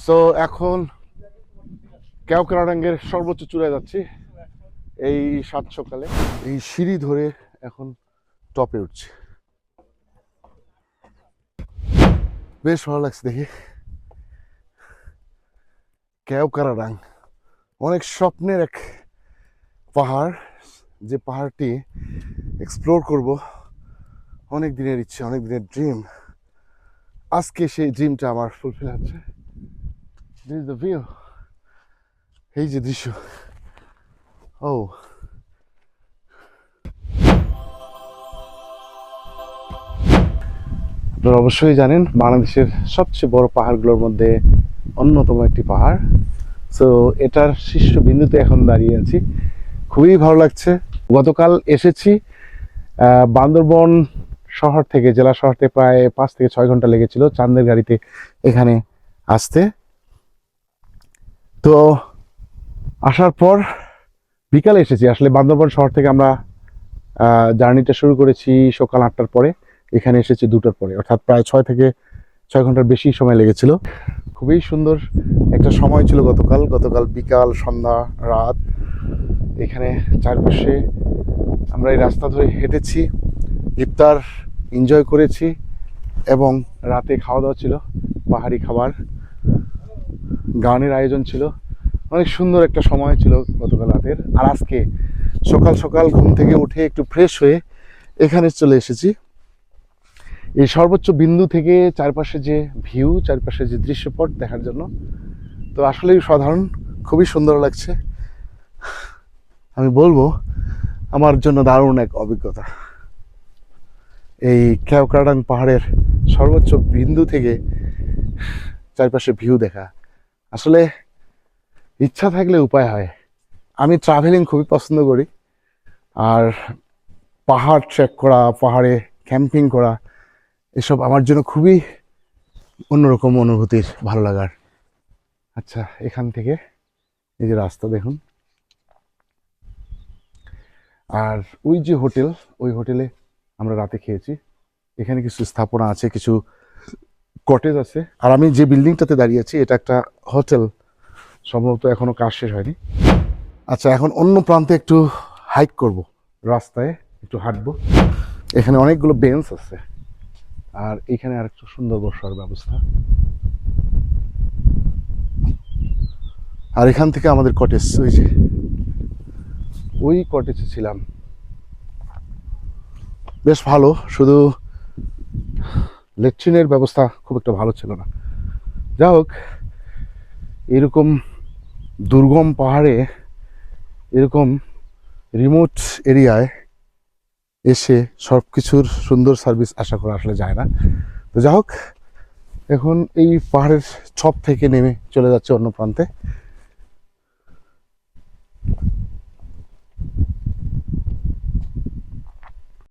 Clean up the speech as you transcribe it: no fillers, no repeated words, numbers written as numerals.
So এখন কেওক্রাডাঙ্গের সর্বোচ্চ চূড়ায় যাচ্ছি এই সাত সকালে। এই সিঁড়ি ধরে এখন টপে উঠছি। বেশ ভালো লাগছে দেখি। কেওক্রাডাং অনেক স্বপ্নের এক পাহাড়, যে পাহাড়টি এক্সপ্লোর করব অনেক দিনের ইচ্ছে, অনেক দিনের ড্রিম। আজকে সেই ড্রিমটা আমার ফুলফিল হচ্ছে। This is the view. এই যে দৃশ্য, ও আপনারা অবশ্যই জানেন বাংলাদেশের সবচেয়ে বড় পাহাড়গুলোর মধ্যে অন্যতম একটি পাহাড়। সো এটার শীর্ষ বিন্দুতে এখন দাঁড়িয়ে আছি, খুবই ভালো লাগছে। গতকাল এসেছি বান্দরবন শহর থেকে, জেলা শহর থেকে প্রায় 5 থেকে 6 ঘন্টা লেগেছিল চাঁদের গাড়িতে এখানে আসতে। তো আসার পর বিকালে এসেছি। আসলে বান্দরবন শহর থেকে আমরা জার্নিটা শুরু করেছি সকাল 8টার পরে, এখানে এসেছি 2টার পরে, অর্থাৎ প্রায় 6 ঘন্টার বেশি সময় লেগেছিল। খুবই সুন্দর একটা সময় ছিল গতকাল বিকাল, সন্ধ্যা, রাত। এখানে চারপাশে আমরা এই রাস্তা ধরে হেঁটেছি, ইফতার এনজয় করেছি এবং রাতে খাওয়া দাওয়া ছিল, পাহাড়ি খাবার, গানের আয়োজন ছিল। অনেক সুন্দর একটা সময় ছিল গতকাল রাতের। আর আজকে সকাল সকাল ঘুম থেকে উঠে একটু ফ্রেশ হয়ে এখানে চলে এসেছি এই সর্বোচ্চ বিন্দু থেকে চারপাশে যে ভিউ, চারপাশে যে দৃশ্যপট দেখার জন্য। তো আসলেই সাধারণ, খুবই সুন্দর লাগছে। আমি বলবো আমার জন্য দারুণ এক অভিজ্ঞতা এই কেওক্রাডাং পাহাড়ের সর্বোচ্চ বিন্দু থেকে চারপাশে ভিউ দেখা। আসলে ইচ্ছা থাকলে উপায় হয়। আমি ট্রাভেলিং খুবই পছন্দ করি, আর পাহাড় ট্রেক করা, পাহাড়ে ক্যাম্পিং করা, এসব আমার জন্য খুবই অন্যরকম অনুভূতির, ভালো লাগার। আচ্ছা, এখান থেকে এই যে রাস্তা দেখুন, আর ওই যে হোটেল, ওই হোটেলে আমরা রাতে খেয়েছি। এখানে কিছু স্থাপনা আছে, কিছু কটেজ আছে। আর আমি যে বিল্ডিংটাতে দাঁড়িয়ে আছি এটা একটা হোটেল, সম্ভবত এখনো কাজ শেষ হয়নি। আচ্ছা, এখন অন্য প্রান্তে একটু হাইক করব, রাস্তায় একটু হাঁটবো। এখানে অনেকগুলো বেঞ্চ আছে, আর এখানে আর একটু সুন্দর বসার ব্যবস্থা। আর এখান থেকে আমাদের কটেজ, ওই যে ওই কটেজে ছিলাম। বেশ ভালো, শুধু ল্যাট্রিনের ব্যবস্থা খুব একটা ভালো ছিল না। যা হোক, এরকম দুর্গম পাহাড়ে, এরকম রিমোট এরিয়ায় এসে সব কিছুর সুন্দর সার্ভিস আশা করা আসলে যায় না। তো যা হোক, এখন এই পাহাড়ের ছপ থেকে নেমে চলে যাচ্ছে অন্য প্রান্তে।